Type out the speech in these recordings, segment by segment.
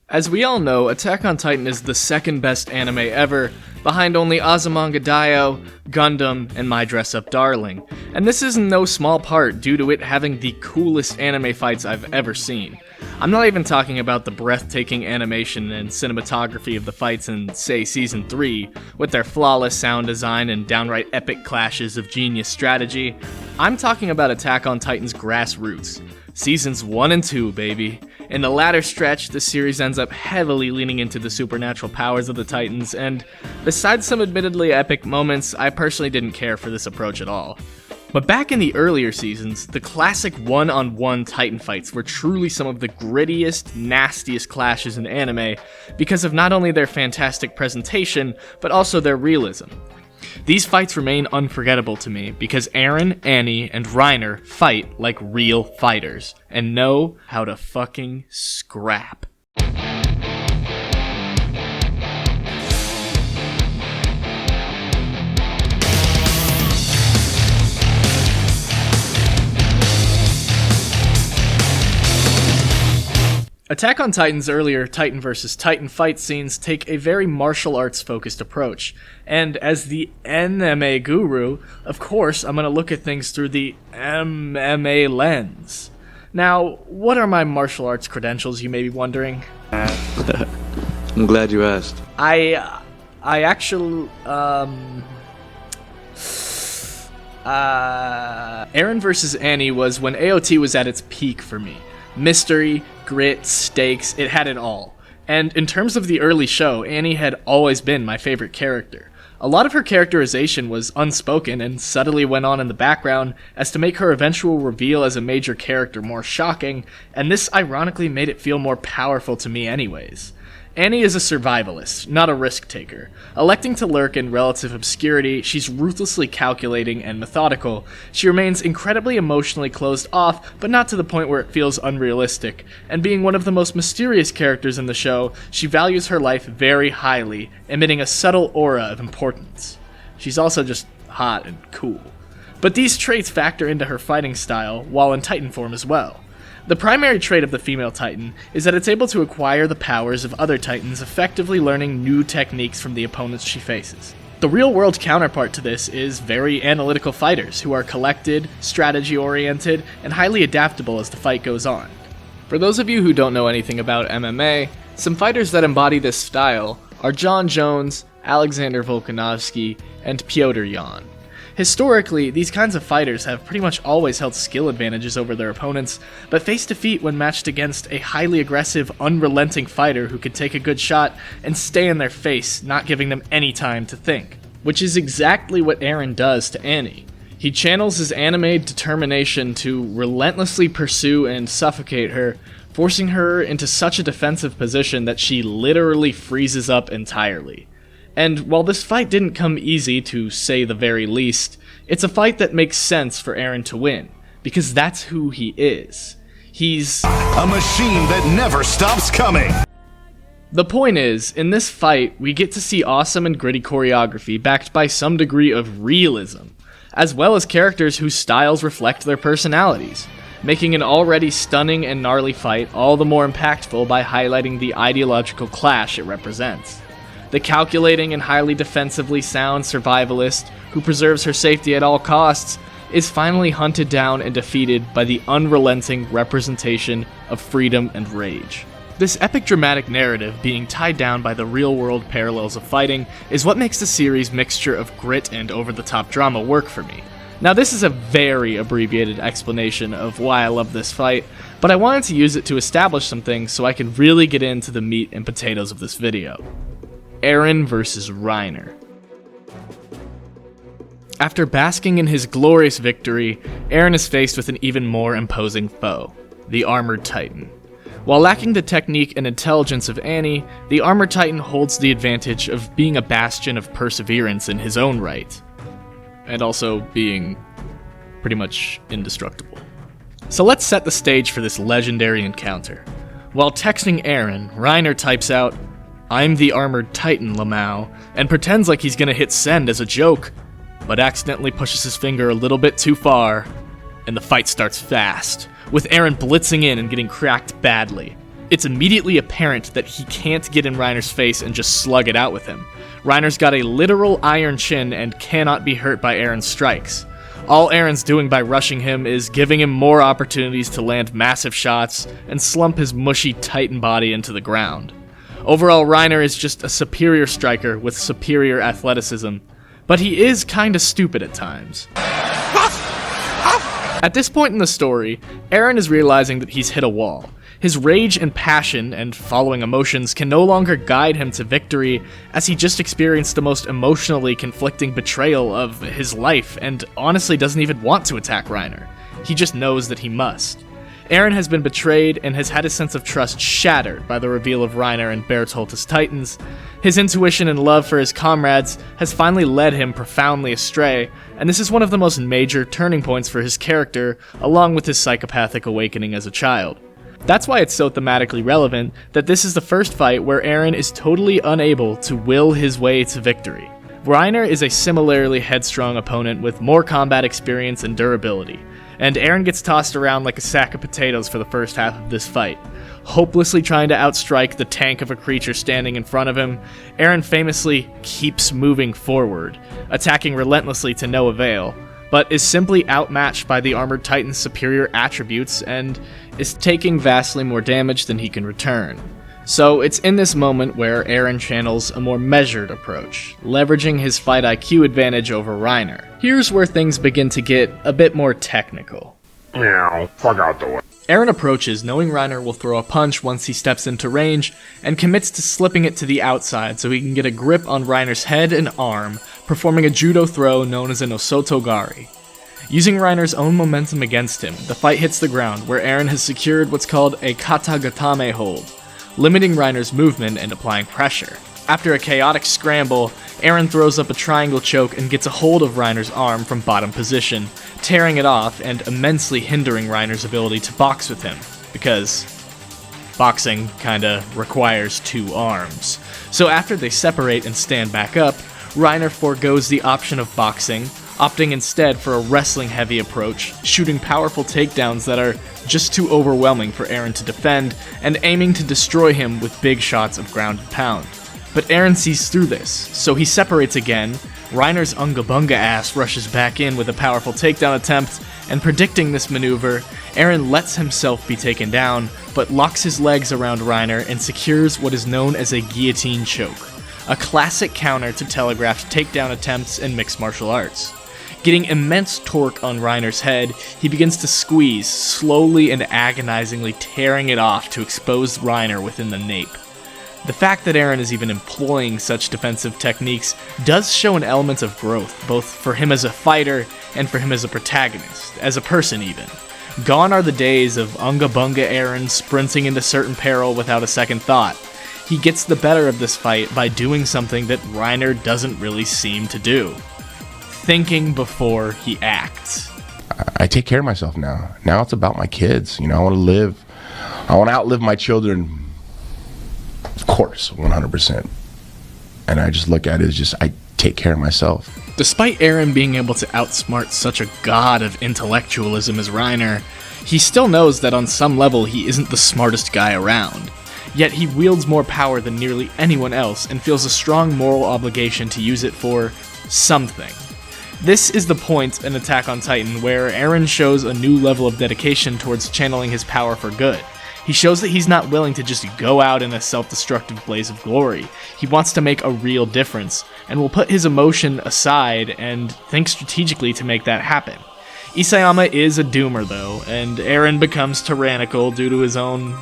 As we all know, Attack on Titan is the second best anime ever, behind only Azumanga Daioh, Gundam, and My Dress Up Darling. And this is in no small part due to it having the coolest anime fights I've ever seen. I'm not even talking about the breathtaking animation and cinematography of the fights in, say, Season 3, with their flawless sound design and downright epic clashes of genius strategy. I'm talking about Attack on Titan's grassroots. Seasons 1 and 2, baby. In the latter stretch, the series ends up heavily leaning into the supernatural powers of the Titans, and besides some admittedly epic moments, I personally didn't care for this approach at all. But back in the earlier seasons, the classic one-on-one Titan fights were truly some of the grittiest, nastiest clashes in anime because of not only their fantastic presentation, but also their realism. These fights remain unforgettable to me because Eren, Annie, and Reiner fight like real fighters and know how to fucking scrap. Attack on Titan's earlier Titan vs. Titan fight scenes take a very martial arts focused approach, and as the MMA guru, of course I'm going to look at things through the MMA lens. Now, what are my martial arts credentials, you may be wondering? I'm glad you asked. I actually, Eren vs. Annie was when AOT was at its peak for me. Mystery, grit, stakes, it had it all. And in terms of the early show, Annie had always been my favorite character. A lot of her characterization was unspoken and subtly went on in the background as to make her eventual reveal as a major character more shocking, and this ironically made it feel more powerful to me anyways. Annie is a survivalist, not a risk-taker. Electing to lurk in relative obscurity, she's ruthlessly calculating and methodical. She remains incredibly emotionally closed off, but not to the point where it feels unrealistic. And being one of the most mysterious characters in the show, she values her life very highly, emitting a subtle aura of importance. She's also just hot and cool. But these traits factor into her fighting style, while in Titan form as well. The primary trait of the female Titan is that it's able to acquire the powers of other Titans, effectively learning new techniques from the opponents she faces. The real-world counterpart to this is very analytical fighters who are collected, strategy-oriented, and highly adaptable as the fight goes on. For those of you who don't know anything about MMA, some fighters that embody this style are Jon Jones, Alexander Volkanovski, and Petr Yan. Historically, these kinds of fighters have pretty much always held skill advantages over their opponents, but face defeat when matched against a highly aggressive, unrelenting fighter who could take a good shot and stay in their face, not giving them any time to think. Which is exactly what Eren does to Annie. He channels his anime determination to relentlessly pursue and suffocate her, forcing her into such a defensive position that she literally freezes up entirely. And while this fight didn't come easy, to say the very least, it's a fight that makes sense for Eren to win, because that's who he is. He's a machine that never stops coming! The point is, in this fight, we get to see awesome and gritty choreography backed by some degree of realism, as well as characters whose styles reflect their personalities, making an already stunning and gnarly fight all the more impactful by highlighting the ideological clash it represents. The calculating and highly defensively sound survivalist, who preserves her safety at all costs, is finally hunted down and defeated by the unrelenting representation of freedom and rage. This epic dramatic narrative being tied down by the real-world parallels of fighting is what makes the series' mixture of grit and over-the-top drama work for me. Now, this is a very abbreviated explanation of why I love this fight, but I wanted to use it to establish some things so I can really get into the meat and potatoes of this video. Eren vs. Reiner. After basking in his glorious victory, Eren is faced with an even more imposing foe, the Armored Titan. While lacking the technique and intelligence of Annie, the Armored Titan holds the advantage of being a bastion of perseverance in his own right, and also being pretty much indestructible. So let's set the stage for this legendary encounter. While texting Eren, Reiner types out, "I'm the Armored Titan, Lamau," and pretends like he's gonna hit send as a joke, but accidentally pushes his finger a little bit too far, and the fight starts fast, with Eren blitzing in and getting cracked badly. It's immediately apparent that he can't get in Reiner's face and just slug it out with him. Reiner's got a literal iron chin and cannot be hurt by Eren's strikes. All Eren's doing by rushing him is giving him more opportunities to land massive shots and slump his mushy Titan body into the ground. Overall, Reiner is just a superior striker with superior athleticism, but he is kinda stupid at times. At this point in the story, Eren is realizing that he's hit a wall. His rage and passion and following emotions can no longer guide him to victory, as he just experienced the most emotionally conflicting betrayal of his life and honestly doesn't even want to attack Reiner. He just knows that he must. Eren has been betrayed and has had his sense of trust shattered by the reveal of Reiner and Bertholt's Titans. His intuition and love for his comrades has finally led him profoundly astray, and this is one of the most major turning points for his character, along with his psychopathic awakening as a child. That's why it's so thematically relevant that this is the first fight where Eren is totally unable to will his way to victory. Reiner is a similarly headstrong opponent with more combat experience and durability, and Eren gets tossed around like a sack of potatoes for the first half of this fight. Hopelessly trying to outstrike the tank of a creature standing in front of him, Eren famously keeps moving forward, attacking relentlessly to no avail, but is simply outmatched by the Armored Titan's superior attributes and is taking vastly more damage than he can return. So it's in this moment where Eren channels a more measured approach, leveraging his fight IQ advantage over Reiner. Here's where things begin to get a bit more technical. Fuck out the way. Eren approaches knowing Reiner will throw a punch once he steps into range, and commits to slipping it to the outside so he can get a grip on Reiner's head and arm, performing a judo throw known as an osotogari. Using Reiner's own momentum against him, the fight hits the ground where Eren has secured what's called a katagatame hold, limiting Reiner's movement and applying pressure. After a chaotic scramble, Eren throws up a triangle choke and gets a hold of Reiner's arm from bottom position, tearing it off and immensely hindering Reiner's ability to box with him, because boxing kinda requires two arms. So after they separate and stand back up, Reiner forgoes the option of boxing, opting instead for a wrestling-heavy approach, shooting powerful takedowns that are just too overwhelming for Eren to defend, and aiming to destroy him with big shots of ground and pound. But Eren sees through this, so he separates again. Reiner's Unga Bunga ass rushes back in with a powerful takedown attempt, and predicting this maneuver, Eren lets himself be taken down, but locks his legs around Reiner and secures what is known as a guillotine choke, a classic counter to telegraphed takedown attempts in mixed martial arts. Getting immense torque on Reiner's head, he begins to squeeze, slowly and agonizingly tearing it off to expose Reiner within the nape. The fact that Eren is even employing such defensive techniques does show an element of growth, both for him as a fighter and for him as a protagonist, as a person even. Gone are the days of Unga Bunga Eren sprinting into certain peril without a second thought. He gets the better of this fight by doing something that Reiner doesn't really seem to do. Thinking before he acts. I take care of myself now. Now it's about my kids. I want to live. I want to outlive my children. Of course, 100%. And I just look at it as just, I take care of myself. Despite Eren being able to outsmart such a god of intellectualism as Reiner, he still knows that on some level he isn't the smartest guy around. Yet he wields more power than nearly anyone else and feels a strong moral obligation to use it for something. This is the point in Attack on Titan where Eren shows a new level of dedication towards channeling his power for good. He shows that he's not willing to just go out in a self-destructive blaze of glory. He wants to make a real difference, and will put his emotion aside and think strategically to make that happen. Isayama is a doomer though, and Eren becomes tyrannical due to his own...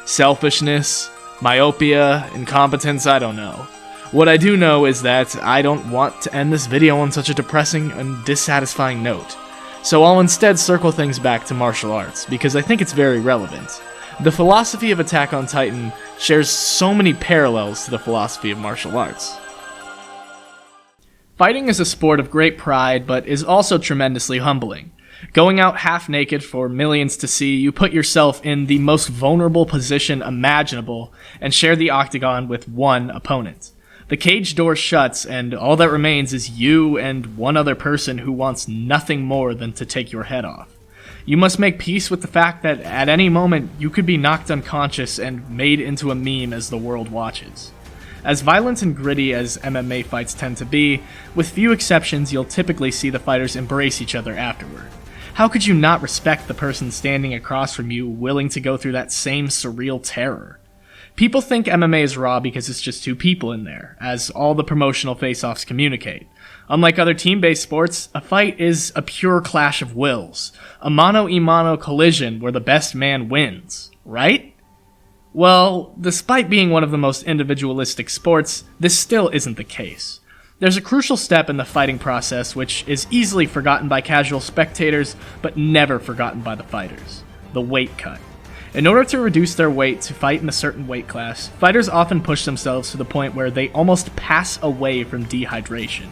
selfishness, myopia, incompetence, I don't know. What I do know is that I don't want to end this video on such a depressing and dissatisfying note. So I'll instead circle things back to martial arts, because I think it's very relevant. The philosophy of Attack on Titan shares so many parallels to the philosophy of martial arts. Fighting is a sport of great pride, but is also tremendously humbling. Going out half naked for millions to see, you put yourself in the most vulnerable position imaginable and share the octagon with one opponent. The cage door shuts, and all that remains is you and one other person who wants nothing more than to take your head off. You must make peace with the fact that at any moment you could be knocked unconscious and made into a meme as the world watches. As violent and gritty as MMA fights tend to be, with few exceptions you'll typically see the fighters embrace each other afterward. How could you not respect the person standing across from you willing to go through that same surreal terror? People think MMA is raw because it's just two people in there, as all the promotional face-offs communicate. Unlike other team-based sports, a fight is a pure clash of wills, a mano-a-mano collision where the best man wins, right? Well, despite being one of the most individualistic sports, this still isn't the case. There's a crucial step in the fighting process which is easily forgotten by casual spectators, but never forgotten by the fighters: the weight cut. In order to reduce their weight to fight in a certain weight class, fighters often push themselves to the point where they almost pass away from dehydration.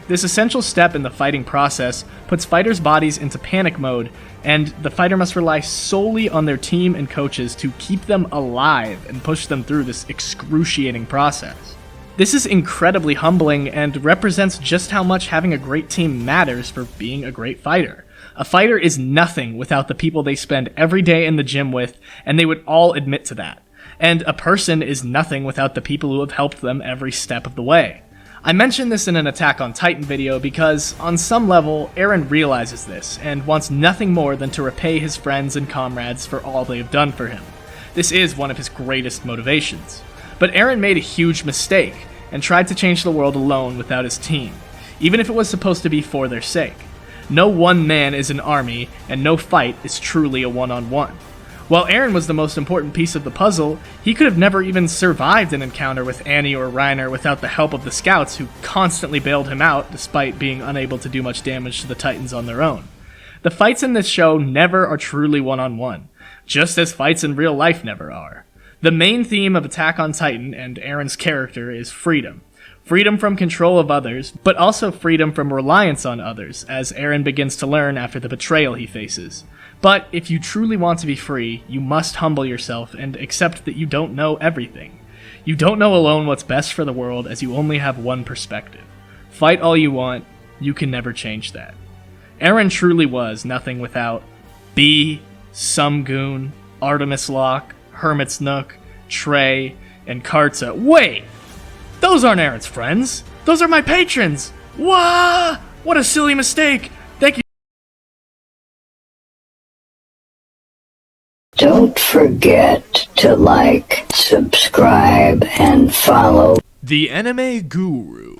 This essential step in the fighting process puts fighters' bodies into panic mode, and the fighter must rely solely on their team and coaches to keep them alive and push them through this excruciating process. This is incredibly humbling and represents just how much having a great team matters for being a great fighter. A fighter is nothing without the people they spend every day in the gym with, and they would all admit to that. And a person is nothing without the people who have helped them every step of the way. I mentioned this in an Attack on Titan video because, on some level, Eren realizes this, and wants nothing more than to repay his friends and comrades for all they have done for him. This is one of his greatest motivations. But Eren made a huge mistake, and tried to change the world alone without his team, even if it was supposed to be for their sake. No one man is an army, and no fight is truly a one-on-one. While Eren was the most important piece of the puzzle, he could have never even survived an encounter with Annie or Reiner without the help of the scouts who constantly bailed him out despite being unable to do much damage to the Titans on their own. The fights in this show never are truly one-on-one, just as fights in real life never are. The main theme of Attack on Titan and Eren's character is freedom. Freedom from control of others, but also freedom from reliance on others, as Eren begins to learn after the betrayal he faces. But if you truly want to be free, you must humble yourself and accept that you don't know everything. You don't know alone what's best for the world, as you only have one perspective. Fight all you want, you can never change that. Eren truly was nothing without B, Sumgoon, Artemis Locke, Hermit's Nook, Trey, and Karza. Wait! Those aren't Eren's friends! Those are my patrons! Wah! What a silly mistake! Thank you. Don't forget to like, subscribe, and follow The Anime Guru.